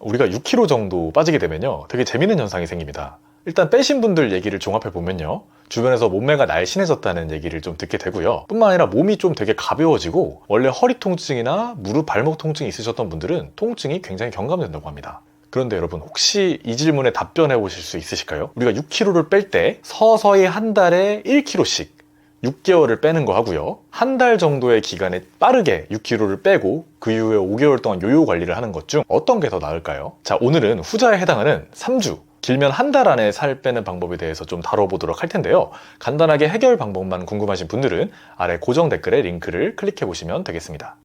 우리가 6kg 정도 빠지게 되면요, 되게 재밌는 현상이 생깁니다. 일단 빼신 분들 얘기를 종합해 보면요, 주변에서 몸매가 날씬해졌다는 얘기를 좀 듣게 되고요. 뿐만 아니라 몸이 좀 되게 가벼워지고, 원래 허리 통증이나 무릎 발목 통증이 있으셨던 분들은 통증이 굉장히 경감된다고 합니다. 그런데 여러분, 혹시 이 질문에 답변해 보실 수 있으실까요? 우리가 6kg를 뺄 때 서서히 한 달에 1kg씩 6개월을 빼는 거 하고요, 한 달 정도의 기간에 빠르게 6kg를 빼고 그 이후에 5개월 동안 요요 관리를 하는 것 중 어떤 게 더 나을까요? 자, 오늘은 후자에 해당하는 3주, 길면 한 달 안에 살 빼는 방법에 대해서 좀 다뤄보도록 할 텐데요. 간단하게 해결 방법만 궁금하신 분들은 아래 고정 댓글에 링크를 클릭해 보시면 되겠습니다.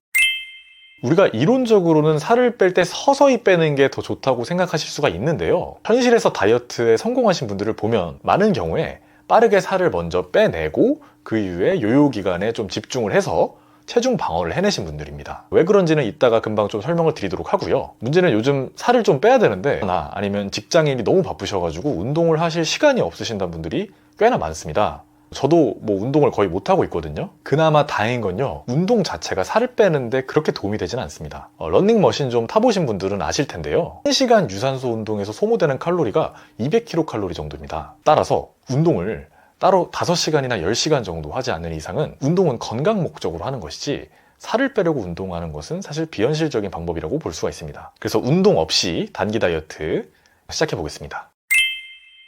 우리가 이론적으로는 살을 뺄 때 서서히 빼는 게 더 좋다고 생각하실 수가 있는데요, 현실에서 다이어트에 성공하신 분들을 보면 많은 경우에 빠르게 살을 먼저 빼내고 그 이후에 요요 기간에 좀 집중을 해서 체중 방어를 해내신 분들입니다. 왜 그런지는 이따가 금방 좀 설명을 드리도록 하고요. 문제는 요즘 살을 좀 빼야 되는데, 아니면 직장인이 너무 바쁘셔가지고 운동을 하실 시간이 없으신다는 분들이 꽤나 많습니다. 저도 뭐 운동을 거의 못하고 있거든요. 그나마 다행인 건요, 운동 자체가 살을 빼는데 그렇게 도움이 되진 않습니다. 러닝머신 좀 타보신 분들은 아실 텐데요, 1시간 유산소 운동에서 소모되는 칼로리가 200kcal 정도입니다. 따라서 운동을 따로 5시간이나 10시간 정도 하지 않는 이상은 운동은 건강 목적으로 하는 것이지, 살을 빼려고 운동하는 것은 사실 비현실적인 방법이라고 볼 수가 있습니다. 그래서 운동 없이 단기 다이어트 시작해 보겠습니다.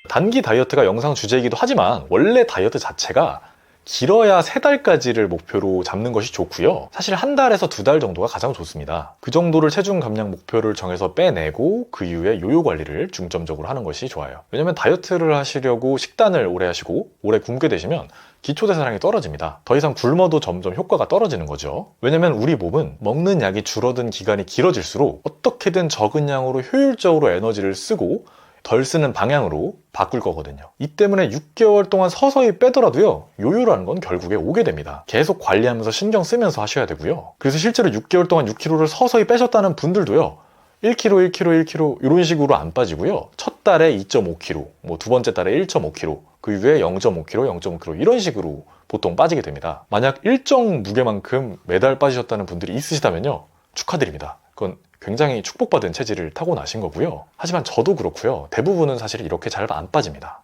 단기 다이어트가 영상 주제이기도 하지만 원래 다이어트 자체가 길어야 3달까지를 목표로 잡는 것이 좋고요. 사실 한 달에서 2달 정도가 가장 좋습니다. 그 정도를 체중 감량 목표를 정해서 빼내고 그 이후에 요요 관리를 중점적으로 하는 것이 좋아요. 왜냐면 다이어트를 하시려고 식단을 오래 하시고 오래 굶게 되시면 기초대사량이 떨어집니다. 더 이상 굶어도 점점 효과가 떨어지는 거죠. 왜냐면 우리 몸은 먹는 약이 줄어든 기간이 길어질수록 어떻게든 적은 양으로 효율적으로 에너지를 쓰고 덜 쓰는 방향으로 바꿀 거거든요. 이 때문에 6개월 동안 서서히 빼더라도요, 요요라는 건 결국에 오게 됩니다. 계속 관리하면서 신경 쓰면서 하셔야 되고요. 그래서 실제로 6개월 동안 6kg를 서서히 빼셨다는 분들도요, 1kg, 1kg, 1kg 이런 식으로 안 빠지고요, 첫 달에 2.5kg, 뭐 두 번째 달에 1.5kg, 그 이후에 0.5kg, 0.5kg 이런 식으로 보통 빠지게 됩니다. 만약 일정 무게만큼 매달 빠지셨다는 분들이 있으시다면요, 축하드립니다. 그건 굉장히 축복받은 체질을 타고나신 거고요. 하지만 저도 그렇고요, 대부분은 사실 이렇게 잘 안 빠집니다.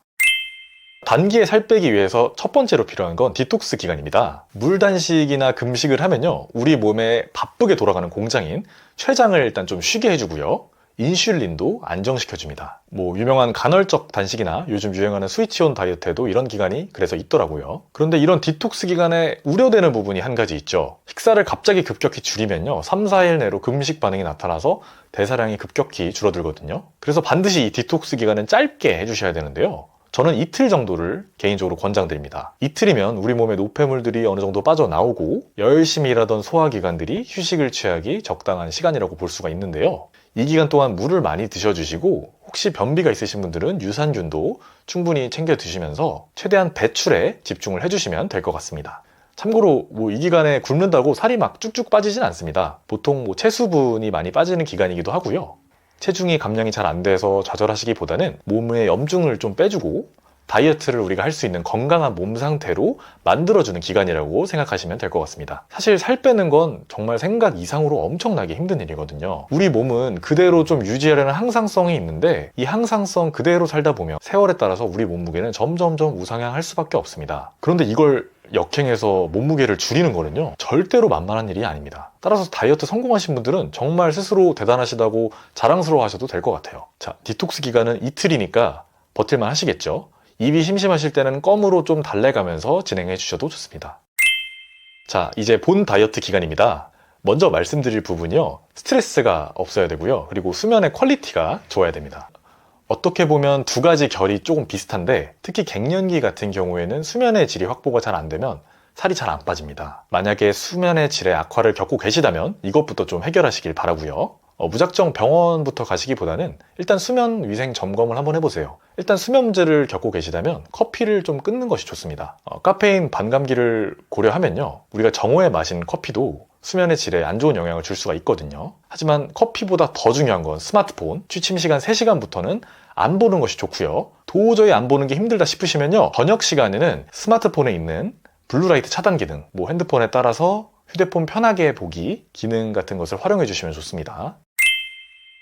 단기에 살 빼기 위해서 첫 번째로 필요한 건 디톡스 기간입니다. 물 단식이나 금식을 하면요, 우리 몸에 바쁘게 돌아가는 공장인 췌장을 일단 좀 쉬게 해주고요, 인슐린도 안정시켜줍니다. 뭐 유명한 간헐적 단식이나 요즘 유행하는 스위치온 다이어트에도 이런 기간이 그래서 있더라고요. 그런데 이런 디톡스 기간에 우려되는 부분이 한 가지 있죠. 식사를 갑자기 급격히 줄이면요, 3, 4일 내로 금식 반응이 나타나서 대사량이 급격히 줄어들거든요. 그래서 반드시 이 디톡스 기간은 짧게 해주셔야 되는데요, 저는 이틀 정도를 개인적으로 권장드립니다. 이틀이면 우리 몸의 노폐물들이 어느 정도 빠져나오고 열심히 일하던 소화기관들이 휴식을 취하기 적당한 시간이라고 볼 수가 있는데요, 이 기간 동안 물을 많이 드셔주시고, 혹시 변비가 있으신 분들은 유산균도 충분히 챙겨 드시면서 최대한 배출에 집중을 해주시면 될 것 같습니다. 참고로 뭐 이 기간에 굶는다고 살이 막 쭉쭉 빠지진 않습니다. 보통 뭐 체수분이 많이 빠지는 기간이기도 하고요, 체중이 감량이 잘 안 돼서 좌절하시기보다는 몸의 염증을 좀 빼주고 다이어트를 우리가 할 수 있는 건강한 몸 상태로 만들어주는 기간이라고 생각하시면 될 것 같습니다. 사실 살 빼는 건 정말 생각 이상으로 엄청나게 힘든 일이거든요. 우리 몸은 그대로 좀 유지하려는 항상성이 있는데, 이 항상성 그대로 살다 보면 세월에 따라서 우리 몸무게는 점점점 우상향할 수밖에 없습니다. 그런데 이걸 역행해서 몸무게를 줄이는 거는요, 절대로 만만한 일이 아닙니다. 따라서 다이어트 성공하신 분들은 정말 스스로 대단하시다고 자랑스러워 하셔도 될 것 같아요. 자, 디톡스 기간은 이틀이니까 버틸만 하시겠죠? 입이 심심하실 때는 껌으로 좀 달래가면서 진행해 주셔도 좋습니다. 자, 이제 본 다이어트 기간입니다. 먼저 말씀드릴 부분이요, 스트레스가 없어야 되고요, 그리고 수면의 퀄리티가 좋아야 됩니다. 어떻게 보면 두 가지 결이 조금 비슷한데, 특히 갱년기 같은 경우에는 수면의 질이 확보가 잘 안 되면 살이 잘 안 빠집니다. 만약에 수면의 질의 악화를 겪고 계시다면 이것부터 좀 해결하시길 바라고요. 무작정 병원부터 가시기보다는 일단 수면 위생 점검을 한번 해보세요. 일단 수면제를 겪고 계시다면 커피를 좀 끊는 것이 좋습니다. 카페인 반감기를 고려하면요, 우리가 정오에 마신 커피도 수면의 질에 안 좋은 영향을 줄 수가 있거든요. 하지만 커피보다 더 중요한 건 스마트폰, 취침 시간 3시간부터는 안 보는 것이 좋고요. 도저히 안 보는 게 힘들다 싶으시면요, 저녁 시간에는 스마트폰에 있는 블루라이트 차단 기능, 뭐 핸드폰에 따라서 휴대폰 편하게 보기 기능 같은 것을 활용해 주시면 좋습니다.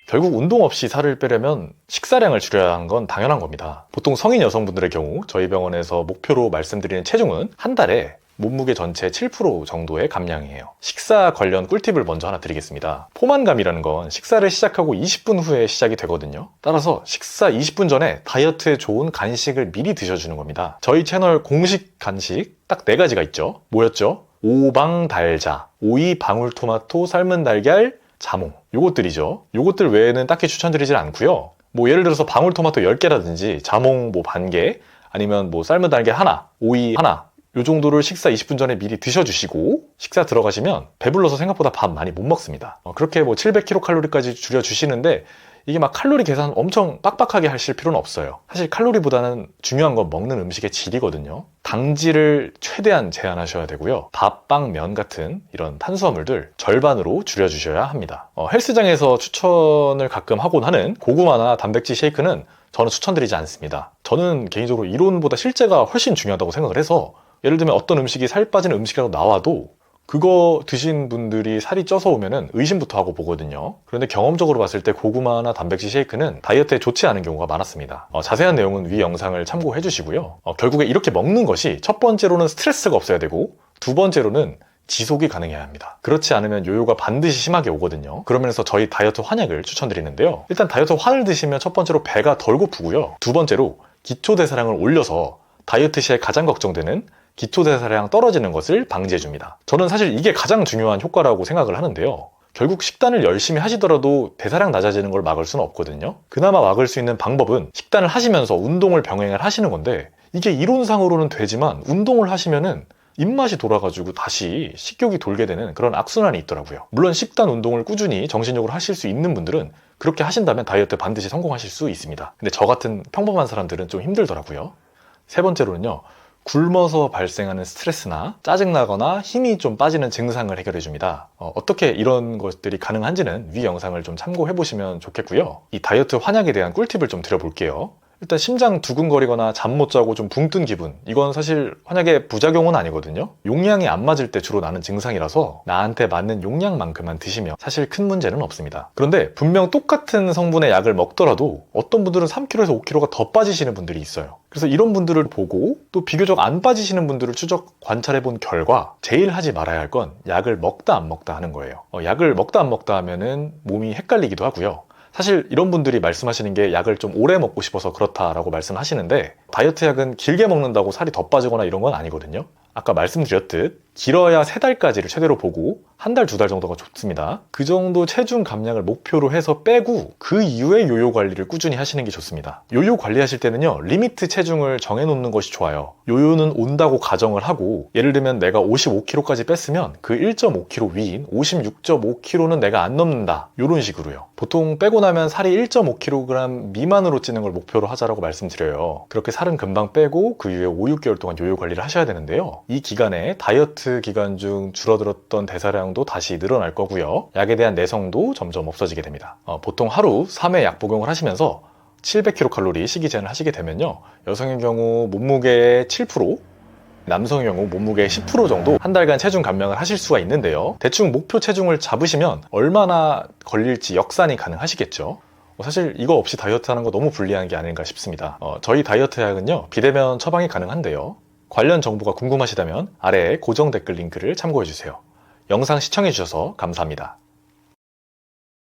결국 운동 없이 살을 빼려면 식사량을 줄여야 하는 건 당연한 겁니다. 보통 성인 여성분들의 경우 저희 병원에서 목표로 말씀드리는 체중은 한 달에 몸무게 전체 7% 정도의 감량이에요. 식사 관련 꿀팁을 먼저 하나 드리겠습니다. 포만감이라는 건 식사를 시작하고 20분 후에 시작이 되거든요. 따라서 식사 20분 전에 다이어트에 좋은 간식을 미리 드셔주는 겁니다. 저희 채널 공식 간식 딱 4가지가 있죠. 뭐였죠? 오방달자, 오이, 방울토마토, 삶은 달걀, 자몽. 요것들이죠. 요것들 외에는 딱히 추천드리진 않고요. 뭐 예를 들어서 방울토마토 10개라든지 자몽 뭐 반 개, 아니면 뭐 삶은 달걀 하나, 오이 하나, 요 정도를 식사 20분 전에 미리 드셔주시고 식사 들어가시면 배불러서 생각보다 밥 많이 못 먹습니다. 그렇게 뭐 700kcal까지 줄여주시는데 이게 막 칼로리 계산 엄청 빡빡하게 하실 필요는 없어요. 사실 칼로리보다는 중요한 건 먹는 음식의 질이거든요. 당질을 최대한 제한하셔야 되고요. 밥, 빵, 면 같은 이런 탄수화물들 절반으로 줄여주셔야 합니다. 헬스장에서 추천을 가끔 하곤 하는 고구마나 단백질 쉐이크는 저는 추천드리지 않습니다. 저는 개인적으로 이론보다 실제가 훨씬 중요하다고 생각을 해서 예를 들면 어떤 음식이 살 빠지는 음식이라고 나와도 그거 드신 분들이 살이 쪄서 오면은 의심부터 하고 보거든요. 그런데 경험적으로 봤을 때 고구마나 단백질 쉐이크는 다이어트에 좋지 않은 경우가 많았습니다. 자세한 내용은 위 영상을 참고해 주시고요. 결국에 이렇게 먹는 것이 첫 번째로는 스트레스가 없어야 되고 두 번째로는 지속이 가능해야 합니다. 그렇지 않으면 요요가 반드시 심하게 오거든요. 그러면서 저희 다이어트 환약을 추천드리는데요. 일단 다이어트 환을 드시면 첫 번째로 배가 덜 고프고요. 두 번째로 기초대사량을 올려서 다이어트 시에 가장 걱정되는 기초대사량 떨어지는 것을 방지해줍니다. 저는 사실 이게 가장 중요한 효과라고 생각을 하는데요. 결국 식단을 열심히 하시더라도 대사량 낮아지는 걸 막을 수는 없거든요. 그나마 막을 수 있는 방법은 식단을 하시면서 운동을 병행을 하시는 건데 이게 이론상으로는 되지만 운동을 하시면은 입맛이 돌아가지고 다시 식욕이 돌게 되는 그런 악순환이 있더라고요. 물론 식단 운동을 꾸준히 정신적으로 하실 수 있는 분들은 그렇게 하신다면 다이어트 반드시 성공하실 수 있습니다. 근데 저 같은 평범한 사람들은 좀 힘들더라고요. 세 번째로는요. 굶어서 발생하는 스트레스나 짜증나거나 힘이 좀 빠지는 증상을 해결해 줍니다. 어떻게 이런 것들이 가능한지는 위 영상을 좀 참고해 보시면 좋겠고요. 이 다이어트 환약에 대한 꿀팁을 좀 드려볼게요. 일단 심장 두근거리거나 잠 못 자고 좀 붕 뜬 기분, 이건 사실 환약의 부작용은 아니거든요. 용량이 안 맞을 때 주로 나는 증상이라서 나한테 맞는 용량만큼만 드시면 사실 큰 문제는 없습니다. 그런데 분명 똑같은 성분의 약을 먹더라도 어떤 분들은 3kg에서 5kg가 더 빠지시는 분들이 있어요. 그래서 이런 분들을 보고 또 비교적 안 빠지시는 분들을 추적 관찰해 본 결과 제일 하지 말아야 할 건 약을 먹다 안 먹다 하는 거예요. 약을 먹다 안 먹다 하면은 몸이 헷갈리기도 하고요. 사실 이런 분들이 말씀하시는 게 약을 좀 오래 먹고 싶어서 그렇다라고 말씀하시는데 다이어트 약은 길게 먹는다고 살이 더 빠지거나 이런 건 아니거든요. 아까 말씀드렸듯 길어야 3달까지를 최대로 보고 한 달, 2달 정도가 좋습니다. 그 정도 체중 감량을 목표로 해서 빼고 그 이후에 요요 관리를 꾸준히 하시는 게 좋습니다. 요요 관리하실 때는요, 리미트 체중을 정해놓는 것이 좋아요. 요요는 온다고 가정을 하고 예를 들면 내가 55kg까지 뺐으면 그 1.5kg 위인 56.5kg는 내가 안 넘는다. 이런 식으로요. 보통 빼고 나면 살이 1.5kg 미만으로 찌는 걸 목표로 하자라고 말씀드려요. 그렇게 살은 금방 빼고 그 이후에 5, 6개월 동안 요요 관리를 하셔야 되는데요. 이 기간에 다이어트 기간 중 줄어들었던 대사량도 다시 늘어날 거고요. 약에 대한 내성도 점점 없어지게 됩니다. 보통 하루 3회 약 복용을 하시면서 700kcal 식이 제한을 하시게 되면요. 여성의 경우 몸무게의 7%, 남성의 경우 몸무게의 10% 정도 한 달간 체중 감량을 하실 수가 있는데요. 대충 목표 체중을 잡으시면 얼마나 걸릴지 역산이 가능하시겠죠. 사실 이거 없이 다이어트 하는 거 너무 불리한 게 아닌가 싶습니다. 저희 다이어트 약은요, 비대면 처방이 가능한데요. 관련 정보가 궁금하시다면 아래에 고정 댓글 링크를 참고해주세요. 영상 시청해주셔서 감사합니다.